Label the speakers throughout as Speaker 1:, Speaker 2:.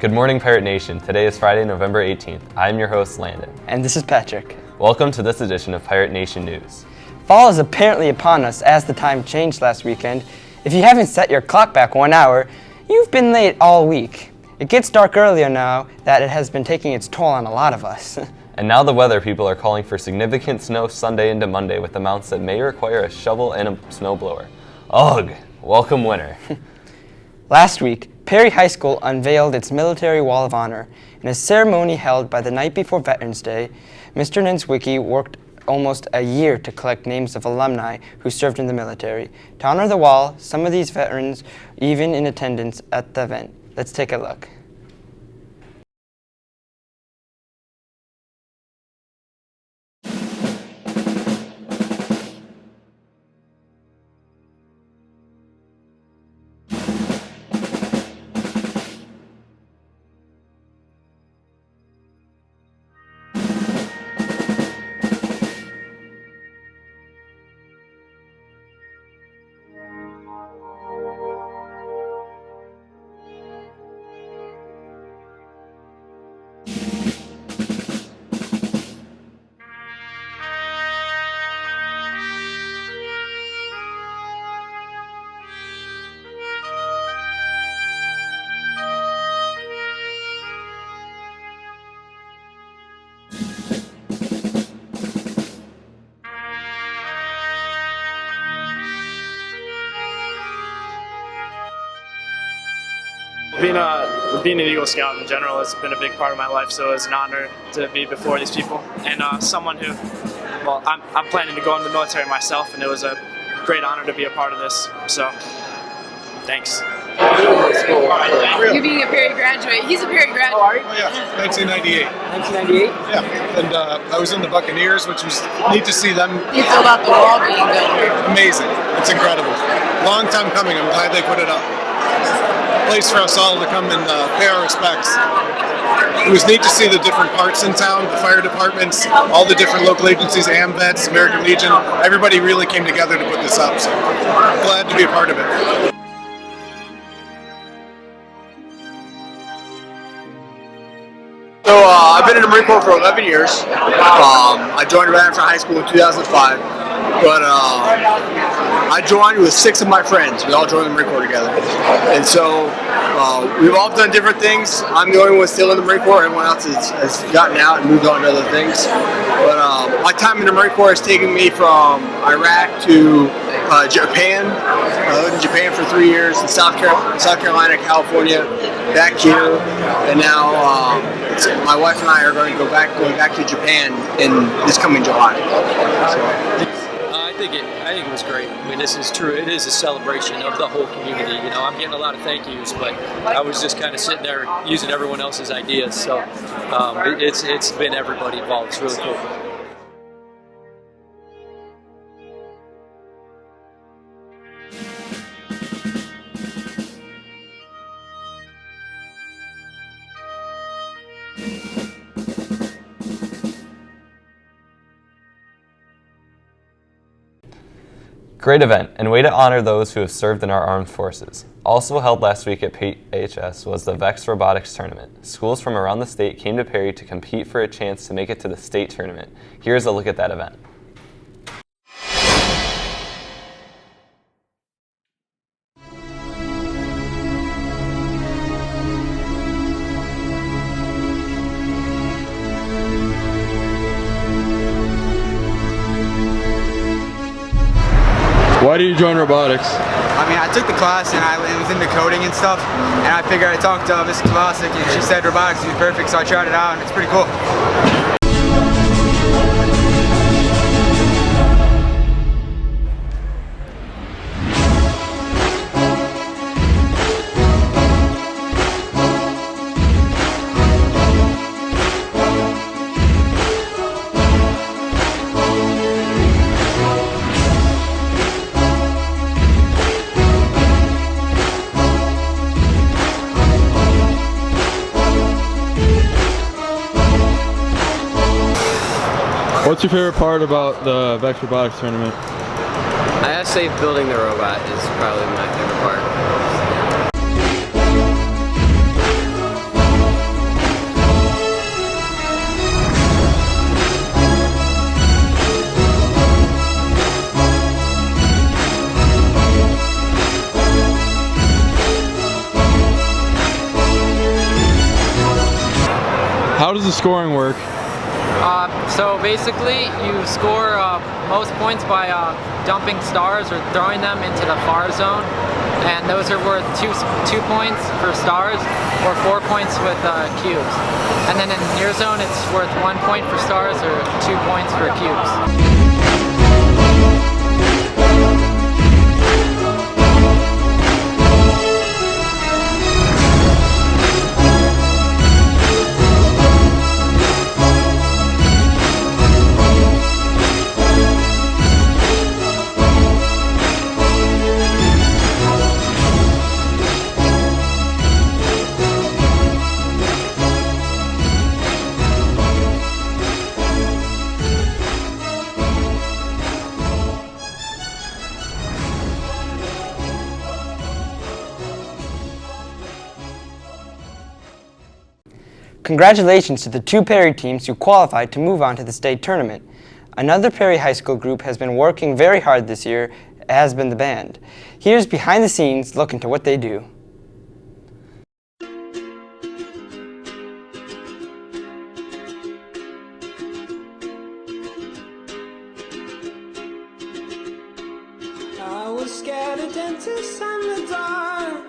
Speaker 1: Good morning, Pirate Nation. Today is Friday, November 18th. I'm your host, Landon.
Speaker 2: And this is Patrick.
Speaker 1: Welcome to this edition of Pirate Nation News.
Speaker 2: Fall is apparently upon us as the time changed last weekend. If you haven't set your clock back 1 hour, you've been late all week. It gets dark earlier now that it has been taking its toll on a lot of us.
Speaker 1: And now the weather people are calling for significant snow Sunday into Monday with amounts that may require a shovel and a snowblower. Ugh, welcome winter.
Speaker 2: Last week, Perry High School unveiled its Military Wall of Honor. In a ceremony held by the night before Veterans Day, Mr. Nenswicki worked almost a year to collect names of alumni who served in the military. To honor the wall, some of these veterans even in attendance at the event. Let's take a look.
Speaker 3: Being an Eagle Scout in general has been a big part of my life, so it's an honor to be before these people. And someone who, well, I'm planning to go into the military myself, and it was a great honor to be a part of this, so thanks.
Speaker 4: You being a Perry graduate, he's a Perry graduate.
Speaker 5: Oh, yeah, 1998.
Speaker 2: 1998?
Speaker 5: Yeah, and I was in the Buccaneers, which was neat to see them.
Speaker 4: You feel about the wall being built.
Speaker 5: Amazing. It's incredible. Long time coming. I'm glad they put it up. Place for us all to come and pay our respects. It was neat to see the different parts in town, the fire departments, all the different local agencies, AMVETS, American Legion. Everybody really came together to put this up, so I'm glad to be a part of it.
Speaker 6: So I've been in the Marine Corps for 11 years. I joined right after high school in 2005. But I joined with 6 of my friends. We all joined the Marine Corps together. And so we've all done different things. I'm the only one still in the Marine Corps. Everyone else has gotten out and moved on to other things. But my time in the Marine Corps has taken me from Iraq to Japan. I lived in Japan for 3 years, in South Carolina, California, back here, and now my wife and I are going back to Japan in this coming July.
Speaker 7: I think it was great. I mean, this is true. It is a celebration of the whole community. You know, I'm getting a lot of thank yous, but I was just kind of sitting there using everyone else's ideas. So it's been everybody involved. It's really cool.
Speaker 1: Great event, and way to honor those who have served in our armed forces. Also held last week at PHS was the Vex Robotics tournament. Schools from around the state came to Perry to compete for a chance to make it to the state tournament. Here's a look at that event.
Speaker 8: Why did you join robotics?
Speaker 9: I mean, I took the class and I was into coding and stuff, and I figured I talked to Miss Kovacic and she said robotics would be perfect, so I tried it out and it's pretty cool.
Speaker 8: What's your favorite part about the Vex Robotics tournament?
Speaker 10: I gotta say building the robot is probably my favorite part.
Speaker 8: does the scoring work?
Speaker 11: So basically, you score most points by dumping stars or throwing them into the far zone, and those are worth two points for stars or 4 points with cubes. And then in your zone, it's worth 1 point for stars or 2 points for cubes.
Speaker 2: Congratulations to the 2 Perry teams who qualified to move on to the state tournament. Another Perry High School group has been working very hard this year, as been the band. Here's behind the scenes look into what they do.
Speaker 12: I was scared of dentists and the dark.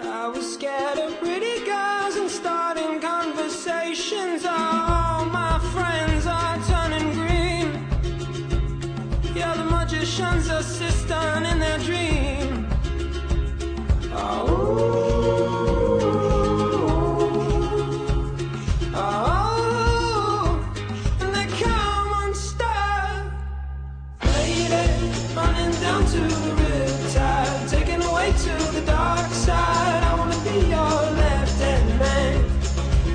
Speaker 12: I was scared of pretty girls and starting conversations. All my friends are turning green. Yeah, the magician's assistant in their dream. And they come unstuck. Lady, running down to the riptide, taken away to the dark side. I wanna be your left-hand man.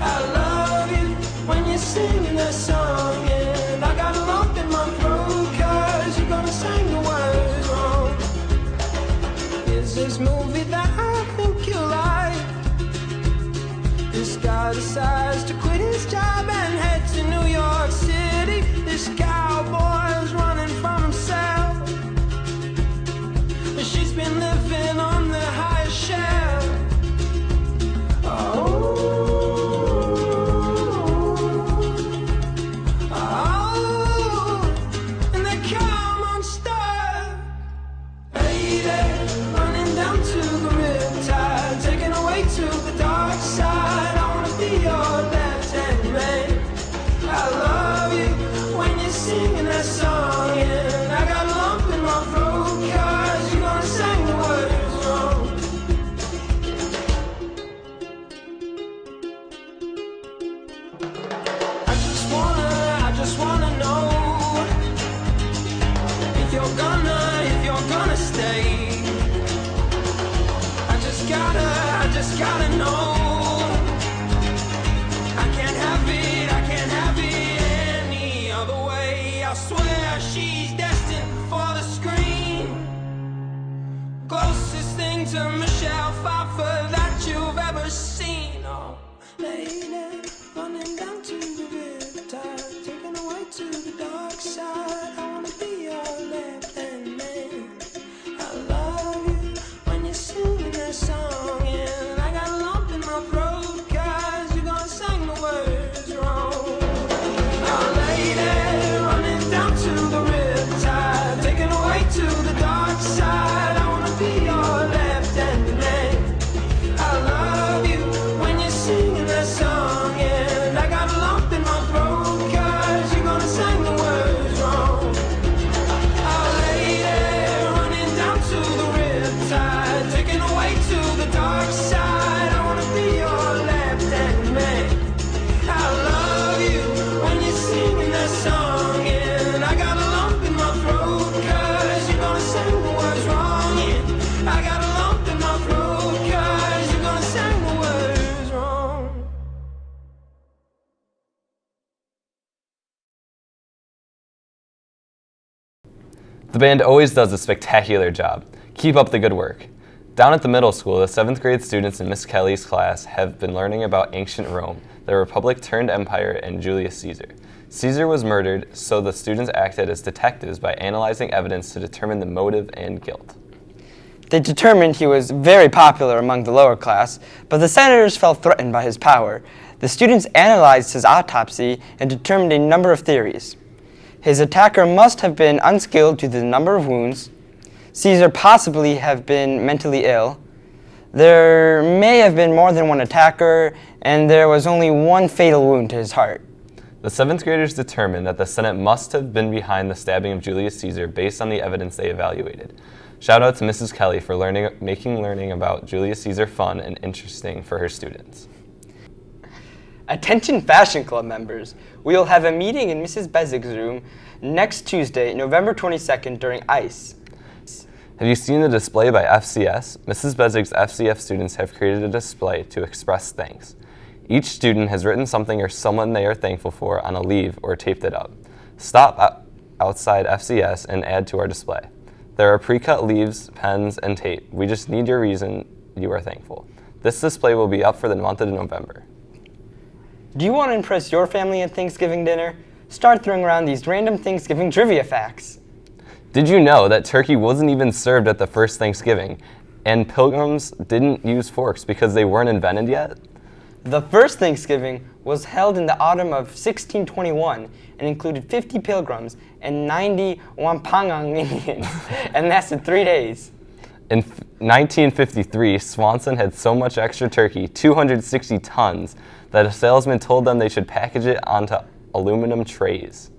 Speaker 12: I love you when you're singing that song, and I got a lump in my throat 'cause you're gonna sing the words wrong. Is this movie that I think you like? This guy decides to quit his job and head to New York City. This cowboy's running from himself. She's been living on the highest shelf. And they come unstuck. Lady, running down to the riptide, taken away to the dark side. I wanna be your left-hand man. I love you when you're singing that song, and I got a lump in my throat 'cause you're gonna sing the words wrong. I just wanna know if you're gonna stay. I just gotta know. I can't have it any other way. I swear she's destined for the screen. Closest thing to Michelle Pfeiffer that you've ever seen. Oh, lady, running down to the riptide, taken away to the dark side. I wanna be your left-hand man. I love you when you're singing that song, and I got a lump in my throat 'cause you're gonna sing the words wrong. Oh, lady, running down to the riptide, taken away to the dark side. I wanna be your left-hand man. I love you when you're singing that song, and I got a lump in my throat 'cause you're gonna sing the words wrong. Oh, lady, running down to the riptide, taken away to the dark side. I wanna be your left-hand man. I love you when you're singing that song, and I got a lump in my throat 'cause you're gonna sing the words wrong. Yeah, I got a lump in my throat 'cause you're gonna sing the words wrong.
Speaker 1: The band always does a spectacular job. Keep up the good work. Down at the middle school, the 7th grade students in Miss Kelly's class have been learning about ancient Rome, the Republic turned empire, and Julius Caesar. Caesar was murdered, so the students acted as detectives by analyzing evidence to determine the motive and guilt.
Speaker 2: They determined he was very popular among the lower class, but the senators felt threatened by his power. The students analyzed his autopsy and determined a number of theories. His attacker must have been unskilled due to the number of wounds. Caesar possibly have been mentally ill. There may have been more than one attacker, and there was only one fatal wound to his heart.
Speaker 1: The 7th graders determined that the Senate must have been behind the stabbing of Julius Caesar based on the evidence they evaluated. Shout out to Mrs. Kelly for making learning about Julius Caesar fun and interesting for her students.
Speaker 2: Attention Fashion Club members, we will have a meeting in Mrs. Bezig's room next Tuesday, November 22nd during ICE.
Speaker 1: Have you seen the display by FCS? Mrs. Bezig's FCF students have created a display to express thanks. Each student has written something or someone they are thankful for on a leaf or taped it up. Stop outside FCS and add to our display. There are pre-cut leaves, pens, and tape. We just need your reason you are thankful. This display will be up for the month of November.
Speaker 2: Do you want to impress your family at Thanksgiving dinner? Start throwing around these random Thanksgiving trivia facts.
Speaker 1: Did you know that turkey wasn't even served at the first Thanksgiving, and pilgrims didn't use forks because they weren't invented yet?
Speaker 2: The first Thanksgiving was held in the autumn of 1621 and included 50 pilgrims and 90 Wampangang Indians and lasted 3 days.
Speaker 1: In 1953, Swanson had so much extra turkey, 260 tons, that a salesman told them they should package it onto aluminum trays.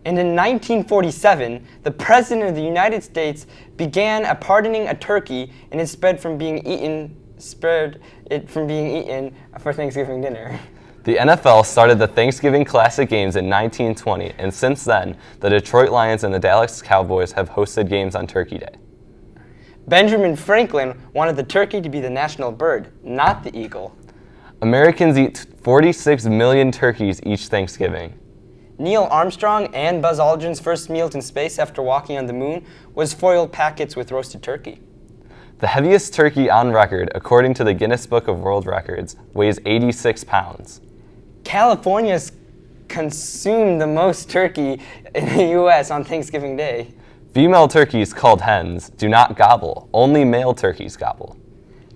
Speaker 2: And in 1947, the President of the United States began pardoning a turkey and it spared it from being eaten for Thanksgiving dinner.
Speaker 1: The NFL started the Thanksgiving Classic Games in 1920, and since then, the Detroit Lions and the Dallas Cowboys have hosted games on Turkey Day.
Speaker 2: Benjamin Franklin wanted the turkey to be the national bird, not the eagle.
Speaker 1: Americans eat 46 million turkeys each Thanksgiving.
Speaker 2: Neil Armstrong and Buzz Aldrin's first meals in space after walking on the moon was foiled packets with roasted turkey.
Speaker 1: The heaviest turkey on record, according to the Guinness Book of World Records, weighs 86 pounds.
Speaker 2: California's consumed the most turkey in the U.S. on Thanksgiving Day.
Speaker 1: Female turkeys, called hens, do not gobble. Only male turkeys gobble.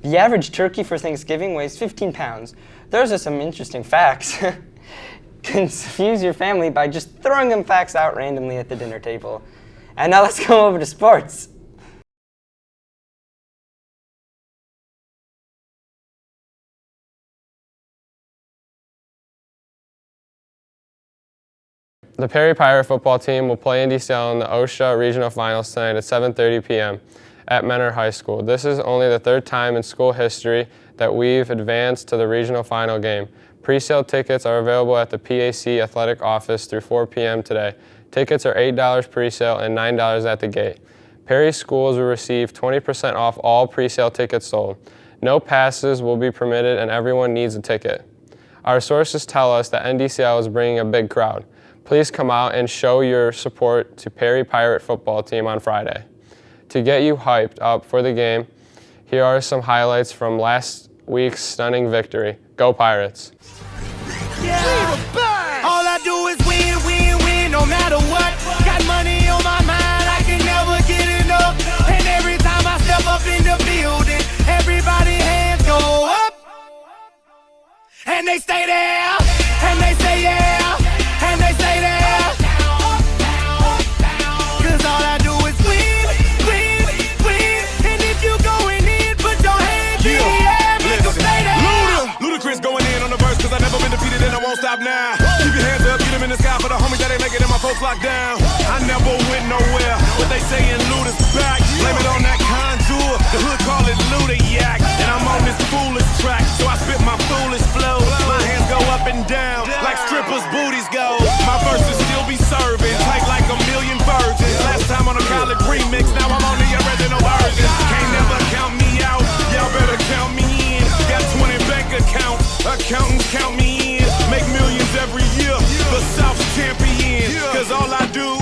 Speaker 2: The average turkey for Thanksgiving weighs 15 pounds. Those are some interesting facts. Confuse your family by just throwing them facts out randomly at the dinner table. And now let's go over to sports.
Speaker 13: The Perry Pirate football team will play Indy Sale in the OSHA Regional Finals tonight at 7:30 p.m. at Menor High School. This is only the third time in school history that we've advanced to the regional final game. Pre-sale tickets are available at the PAC Athletic Office through 4 p.m. today. Tickets are $8 pre-sale and $9 at the gate. Perry schools will receive 20% off all pre-sale tickets sold. No passes will be permitted and everyone needs a ticket. Our sources tell us that NDCL is bringing a big crowd. Please come out and show your support to Perry Pirate football team on Friday. To get you hyped up for the game, here are some highlights from last week's stunning victory. Go Pirates!
Speaker 12: Yeah. All I do is win, win, win, no matter what. Got money on my mind, I can never get enough. And every time I step up in the building, everybody hands go up. And they stay there, and they say yeah, and they stay there. Cause all I do is win, win, win. And if you going in, put your hands in the air, make them stay there.
Speaker 14: Ludacris going in on the verse, cause I never been defeated and I won't stop now. Keep your hands up, get them in the sky for the homies that ain't making it, my folks locked down. I never went nowhere, but they saying Luda's back. Blame it on that contour, the hood call it Luda-yak. And I'm on this foolish track, so I spit my foolish flow. My hands go up and down, like strippers' booties go. My verses still be serving, tight like a million virgins. Last time on a college remix, now I'm on the original version. Can't never count me out, y'all better count me in. Got 20 bank accounts, accountants count me in. Make millions every year, the South's champion. Cause all I do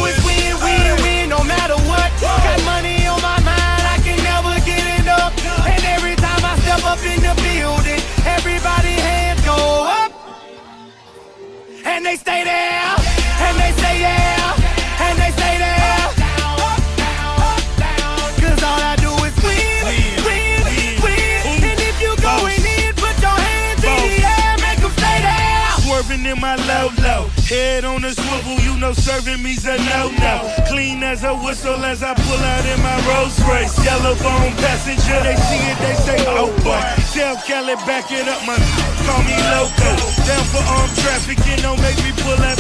Speaker 14: is win, win, win, no matter what. Got money on my mind, I can never get enough. And every time I step up in the building, everybody hands go up. And they stay there, and they say yeah, and they stay there. Cause all I do is win, win, win. And if you going in, put your hands my low low. Head on a swivel, you know serving me's a no-no. Clean as a whistle as I pull out in my Rolls Royce. Yellow bone passenger, they see it, they say, oh boy. Tell Kelly, back it up, my call me loco. Down for armed trafficking, don't make me pull up.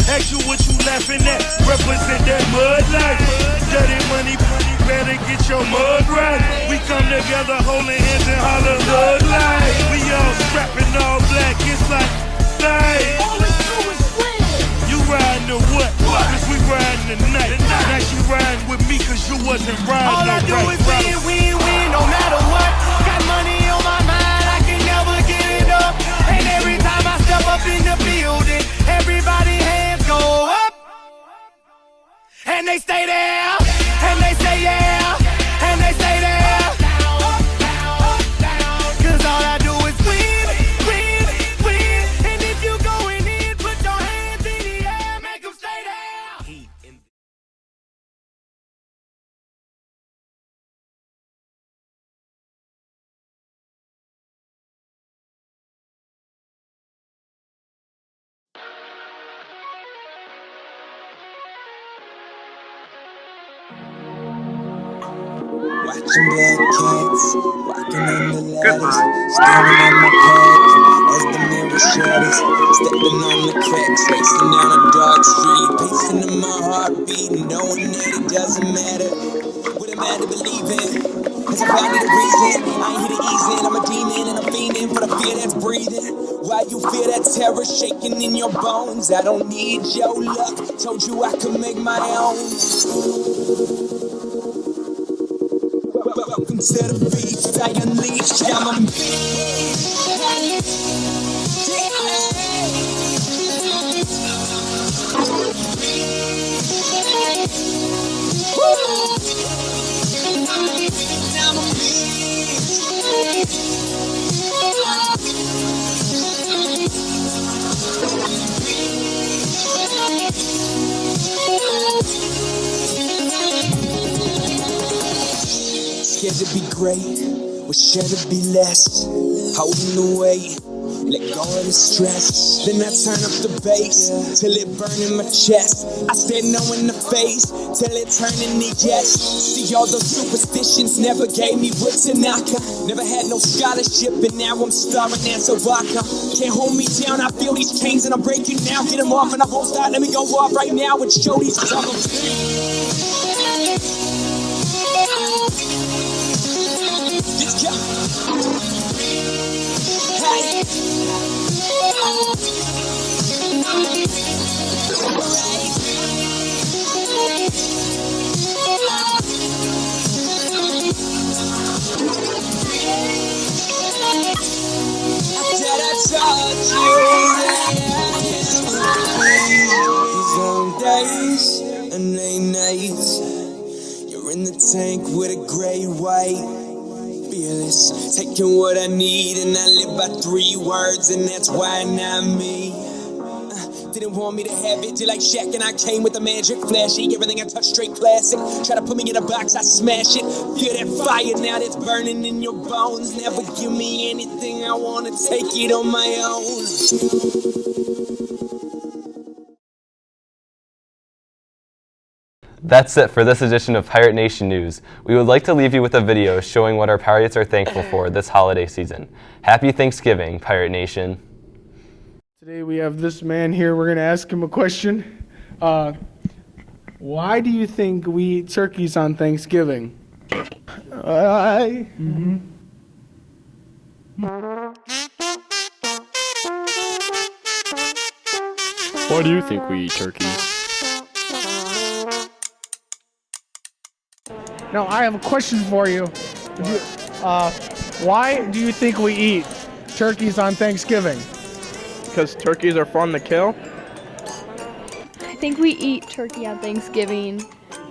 Speaker 14: Ask you what you laughing at, represent that mud life. Dirty money, better get your mud right. We come together holding hands and holler mud life. We all strapping all black, it's like life. All we do is win. You riding or what? Cause we riding tonight. Now she riding with me cause you wasn't riding.
Speaker 12: All I do is win, win, win, no matter what. Got money on my mind, I can never get it up. And every time I step up in the building, everybody hands go up. And they stay there, and they say yeah, and they stay there. Cause all I do is win, win, win. And if you going in, put your hands in the air, make them stay there.
Speaker 15: Watching black cats, walking on the ladders, staring at my past as the mirror shatters, stepping on the cracks, racing down a dark street, pacing in my heartbeat, knowing that it doesn't matter. What am I to believe in? Cause I found it a reason, I ain't here to ease in, I'm a demon and I'm fiending for the fear that's breathing. Why you feel that terror shaking in your bones? I don't need your luck, told you I could make my own. Welcome to the beast, I unleash, I'm a scared to be great, was sure to be less. Holding the weight, let go of the stress. Then I turn up the bass, till it burn in my chest. I stare no in the face, till it turn into yes. See all those superstitions never gave me what to knock. Never had no scholarship, and now I'm starring as a rocker. Can't hold me down, I feel these chains and I'm breaking now. Get them off and I won't stop, let me go off right now and show these troubles. Hey. These long days and late nights, you're in the tank with a gray white. Fearless, taking what I need, and I live by 3 words, and that's why not me. Didn't want me to have it, did like Shaq, and I came with the magic, flashy, everything I touch straight classic. Try to put me in a box, I smash it. Feel that fire now that's burning in your bones. Never give me anything, I wanna take it on my own.
Speaker 1: That's it for this edition of Pirate Nation News. We would like to leave you with a video showing what our Pirates are thankful for this holiday season. Happy Thanksgiving, Pirate Nation.
Speaker 16: Today we have this man here. We're going to ask him a question. Why do you think we eat turkeys on Thanksgiving?
Speaker 17: Why do you think we eat turkeys?
Speaker 16: No, I have a question for you. Why do you think we eat turkeys on Thanksgiving?
Speaker 18: Because turkeys are fun to kill.
Speaker 19: I think we eat turkey on Thanksgiving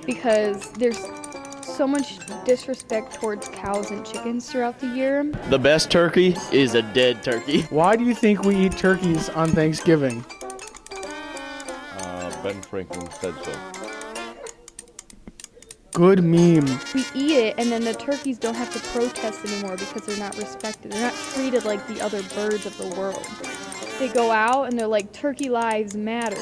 Speaker 19: because there's so much disrespect towards cows and chickens throughout the year.
Speaker 17: The best turkey is a dead turkey.
Speaker 16: Why do you think we eat turkeys on Thanksgiving?
Speaker 20: Ben Franklin said so.
Speaker 16: Good meme.
Speaker 19: We eat it, and then the turkeys don't have to protest anymore because they're not respected. They're not treated like the other birds of the world. they go out and they're like, turkey lives matter.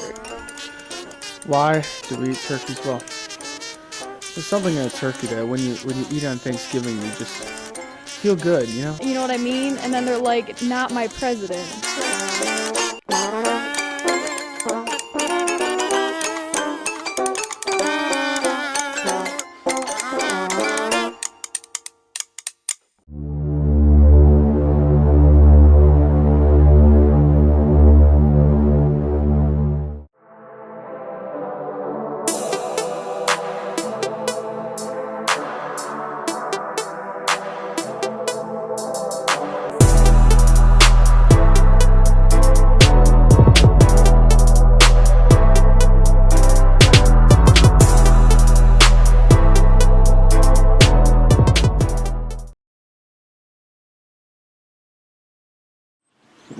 Speaker 16: Why do we eat turkeys? Well, there's something in a turkey that when you eat on Thanksgiving, you just feel good, you know?
Speaker 19: You know what I mean? And then they're like, not my president.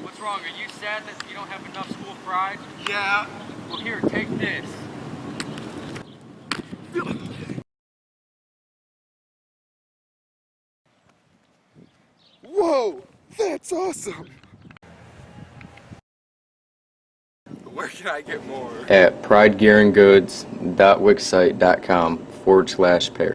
Speaker 20: What's wrong? Are you sad that you don't have enough school pride? Yeah. Well, here, take this.
Speaker 21: Whoa, that's awesome. Where can I get more?
Speaker 22: At pridegearandgoods.wixsite.com/Perry.